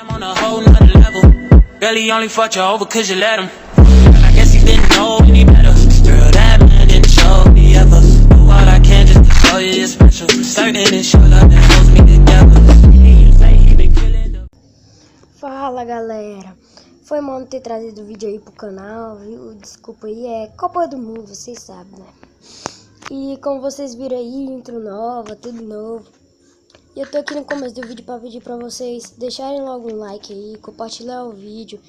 I'm on a whole nother level. Barely only fucked you over cause you let him. I guess he didn't know any better. Girl, that man didn't show me ever. Do what I can just to show you you're special. Certain it's your love that holds me together. You say he been killing the... Fala galera, foi mal não ter trazido o vídeo aí pro canal, viu? Desculpa aí, é Copa do Mundo, vocês sabem, né? E como vocês viram aí, intro nova, tudo novo. E eu tô aqui no começo do vídeo pra pedir pra vocês deixarem logo um like aí, compartilhar o vídeo.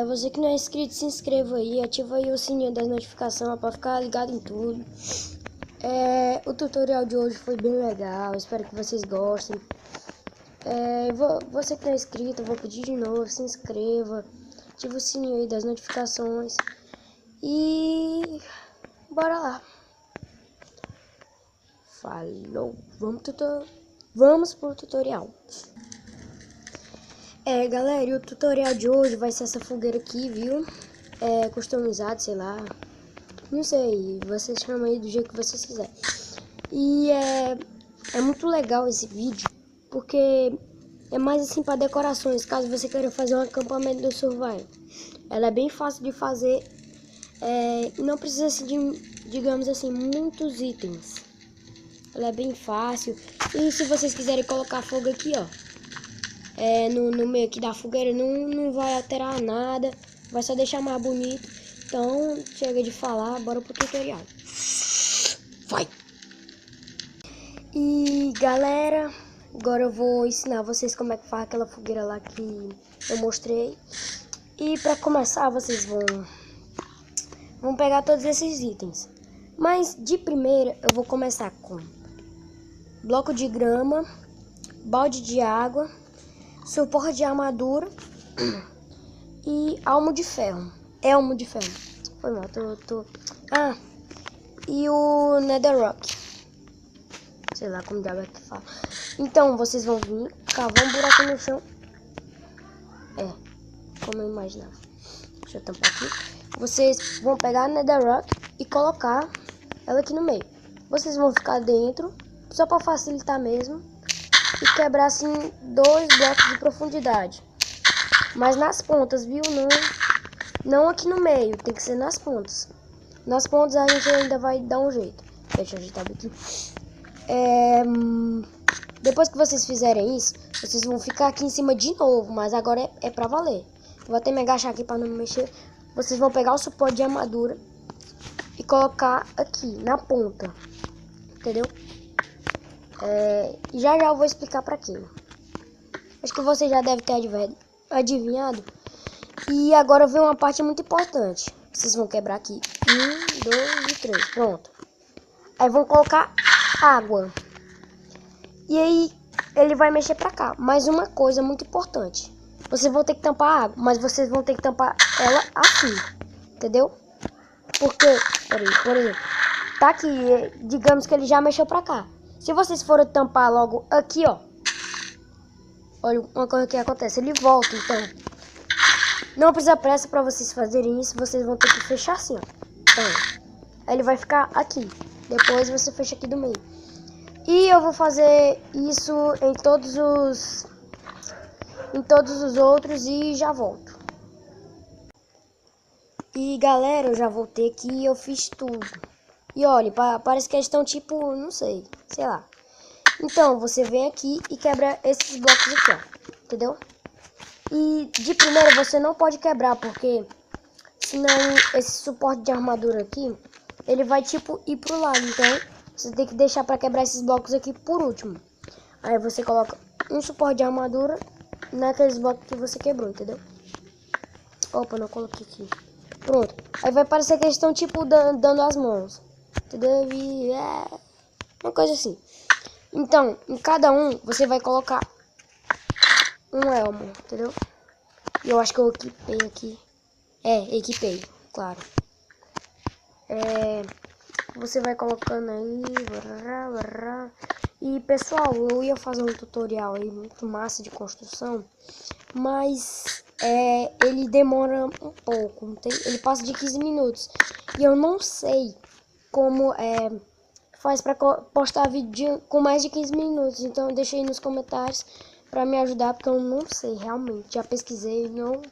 Você que não é inscrito, se inscreva aí, ativa aí o sininho das notificações pra ficar ligado em tudo. O tutorial de hoje foi bem legal, espero que vocês gostem. Você que não é inscrito, eu vou pedir de novo, se inscreva, ativa o sininho aí das notificações. E bora lá. Falou, vamos pro tutorial. Galera, e o tutorial de hoje vai ser essa fogueira aqui, viu? Customizado, sei lá, não sei, você chama aí do jeito que vocês quiserem. E é muito legal esse vídeo, porque é mais assim para decorações, caso você queira fazer um acampamento do Survival. Ela é bem fácil de fazer, e não precisa assim, de, digamos assim, muitos itens. Ela é bem fácil. E se vocês quiserem colocar fogo aqui, ó, no meio aqui da fogueira, não vai alterar nada, vai só deixar mais bonito. Então, chega de falar, bora pro tutorial. Vai! E galera, agora eu vou ensinar vocês como é que faz aquela fogueira lá que eu mostrei. E pra começar, vocês vão pegar todos esses itens. Mas de primeira, eu vou começar com bloco de grama, balde de água, suporte de armadura e elmo de ferro. Foi mal, e o netherrock. Sei lá como diabo é que fala. Então, vocês vão vir, cavar um buraco no chão. Como eu imaginava. Deixa eu tampar aqui. Vocês vão pegar a netherrock e colocar ela aqui no meio. Vocês vão ficar dentro, só para facilitar mesmo, e quebrar assim 2 blocos de profundidade. Mas nas pontas, viu? Não aqui no meio, tem que ser nas pontas. Nas pontas a gente ainda vai dar um jeito. Deixa eu ajeitar aqui. Depois que vocês fizerem isso, vocês vão ficar aqui em cima de novo, mas agora é pra valer. Vou até me agachar aqui para não me mexer. Vocês vão pegar o suporte de armadura e colocar aqui na ponta, entendeu? E já eu vou explicar pra quê. Acho que você já deve ter adivinhado. E agora vem uma parte muito importante. Vocês vão quebrar aqui 1, 2 e 3, pronto. Aí vão colocar água. E aí ele vai mexer pra cá. Mais uma coisa muito importante. Vocês vão ter que tampar a água, mas vocês vão ter que tampar ela assim, entendeu? Porque, por exemplo, tá aqui, digamos que ele já mexeu pra cá. Se vocês forem tampar logo aqui, ó, olha uma coisa que acontece, ele volta, então não precisa pressa pra vocês fazerem isso, vocês vão ter que fechar assim, ó. Então, aí ele vai ficar aqui, depois você fecha aqui do meio. E eu vou fazer isso em todos os outros e já volto. E galera, eu já voltei aqui e eu fiz tudo. E olha, parece que eles estão tipo, não sei lá. Então, você vem aqui e quebra esses blocos aqui, ó, entendeu? E de primeira você não pode quebrar, porque senão esse suporte de armadura aqui, ele vai tipo ir pro lado. Então, você tem que deixar pra quebrar esses blocos aqui por último. Aí você coloca um suporte de armadura naqueles blocos que você quebrou, entendeu? Opa, não coloquei aqui. Pronto. Aí vai parecer que eles estão tipo dando as mãos, entendeu? E uma coisa assim. Então, em cada um você vai colocar um elmo, entendeu? E eu acho que eu equipei aqui. Equipei, claro. Você vai colocando aí. E pessoal, eu ia fazer um tutorial aí muito massa de construção, mas ele demora um pouco, ele passa de 15 minutos. E eu não sei como faz para postar vídeo com mais de 15 minutos. Então deixa aí nos comentários pra me ajudar, porque eu não sei realmente. Já pesquisei e não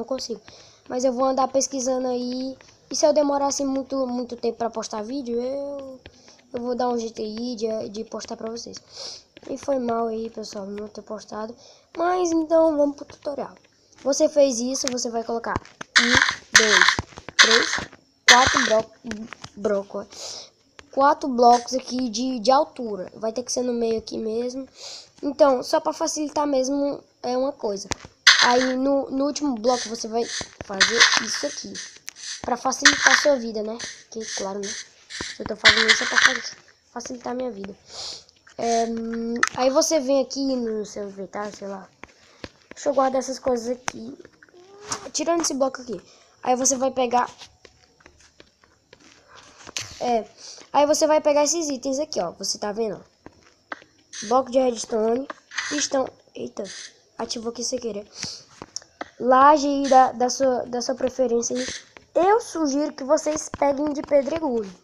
consigo. Mas eu vou andar pesquisando aí. E se eu demorar assim muito tempo pra postar vídeo, eu vou dar um jeito aí de postar pra vocês. E foi mal aí, pessoal, não ter postado. Mas então vamos pro tutorial. Você fez isso, você vai colocar 4 blocos aqui de altura. Vai ter que ser no meio aqui mesmo. Então, só para facilitar mesmo é uma coisa. Aí no último bloco você vai fazer isso aqui. Para facilitar a sua vida, né? Que claro, né? Se eu tô fazendo isso é para facilitar a minha vida. Aí você vem aqui no seu inventário, sei lá. Deixa eu guardar essas coisas aqui. Tirando esse bloco aqui. Aí você vai pegar... Aí você vai pegar esses itens aqui, ó. Você tá vendo? Bloco de redstone. Pistão... Eita. Ativou aqui sem querer. Laje aí da sua preferência. Eu sugiro que vocês peguem de pedregulho.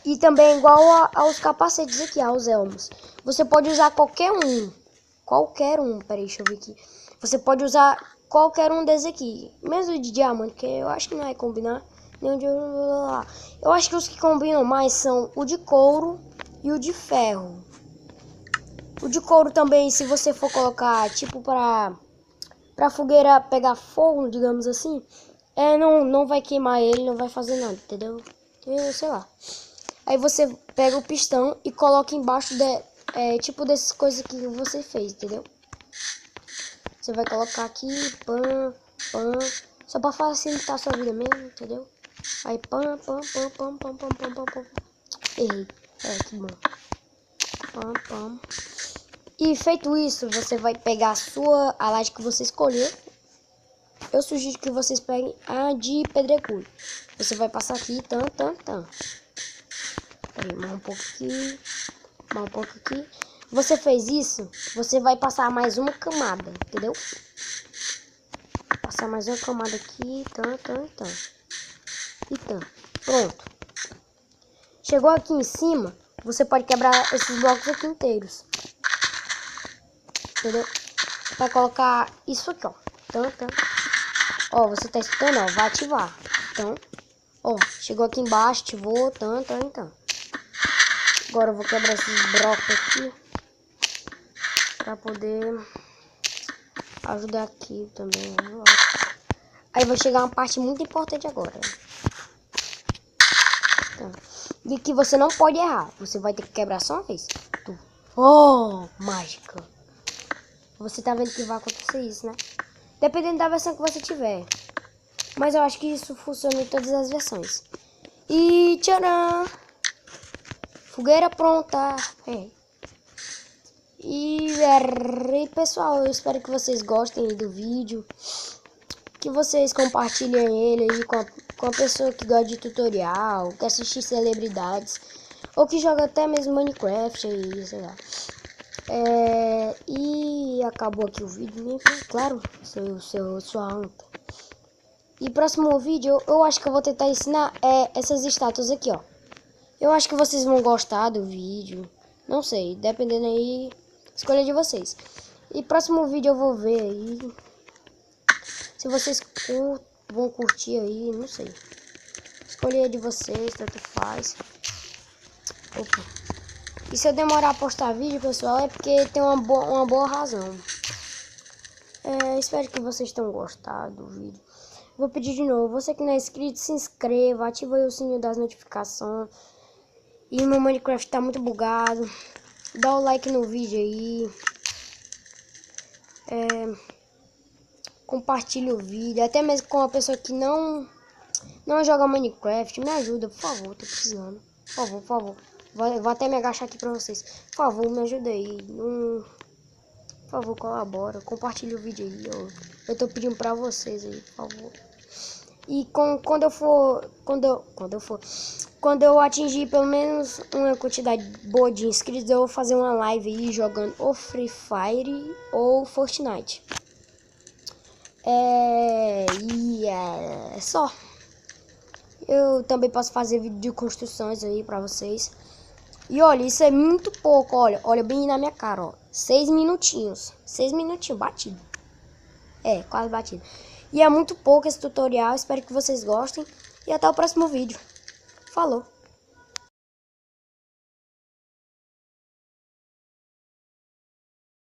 E também igual aos capacetes aqui, aos elmos. Você pode usar qualquer um. Qualquer um. Peraí, deixa eu ver aqui. Você pode usar qualquer um desses aqui. Mesmo de diamante, que eu acho que não vai combinar. Nem de... Eu acho que os que combinam mais são o de couro e o de ferro. O de couro também, se você for colocar, tipo, pra fogueira pegar fogo, digamos assim, não vai queimar ele, não vai fazer nada, entendeu? Sei lá. Aí você pega o pistão e coloca embaixo tipo dessas coisas que você fez, entendeu? Você vai colocar aqui, pam, só pra facilitar a sua vida mesmo, entendeu? Aí pam. Errei. Que bom. Pam. E feito isso, você vai pegar a laje que você escolher. Eu sugiro que vocês peguem a de pedregulho. Você vai passar aqui, Peraí, mais um pouco aqui. Você fez isso, você vai passar mais uma camada, entendeu? Passar mais uma camada aqui, Pronto. Chegou aqui em cima, você pode quebrar esses blocos aqui inteiros. Entendeu? Vai colocar isso aqui, ó. Ó, você tá escutando, ó, vai ativar. Então, ó, chegou aqui embaixo, ativou, então. Agora eu vou quebrar esses blocos aqui pra poder ajudar aqui também. Aí vai chegar uma parte muito importante agora. Então, e que você não pode errar. Você vai ter que quebrar só uma vez. Oh, mágica. Você tá vendo que vai acontecer isso, né? Dependendo da versão que você tiver. Mas eu acho que isso funciona em todas as versões. E tcharam! Fogueira pronta. E pessoal, eu espero que vocês gostem do vídeo. Que vocês compartilhem ele aí com a pessoa que gosta de tutorial, que assiste celebridades, ou que joga até mesmo Minecraft aí, sei lá. E acabou aqui o vídeo, né? Claro, sua anta. E próximo vídeo, eu acho que eu vou tentar ensinar essas estátuas aqui, ó. Eu acho que vocês vão gostar do vídeo. Não sei, dependendo aí, escolha de vocês. E próximo vídeo eu vou ver aí. Se vocês vão curtir aí, não sei. Escolha de vocês, tanto faz. Opa. E se eu demorar a postar vídeo, pessoal, é porque tem uma boa razão. Espero que vocês tenham gostado do vídeo. Vou pedir de novo, você que não é inscrito, se inscreva, ativa aí o sininho das notificações. E meu Minecraft tá muito bugado. Dá o like no vídeo aí. Compartilhe o vídeo, até mesmo com uma pessoa que não joga Minecraft. Me ajuda, por favor, tô precisando. Por favor. Vou até me agachar aqui pra vocês. Por favor, me ajuda aí. Por favor, colabora. Compartilhe o vídeo aí. Eu tô pedindo pra vocês aí, por favor. E quando eu atingir pelo menos uma quantidade boa de inscritos, eu vou fazer uma live aí jogando ou Free Fire ou Fortnite. É só. Eu também posso fazer vídeo de construções aí pra vocês. E olha, isso é muito pouco, olha. Olha bem na minha cara, ó. 6 minutinhos. 6 minutinhos, batido. É, quase batido. E é muito pouco esse tutorial. Espero que vocês gostem. E até o próximo vídeo. Falou!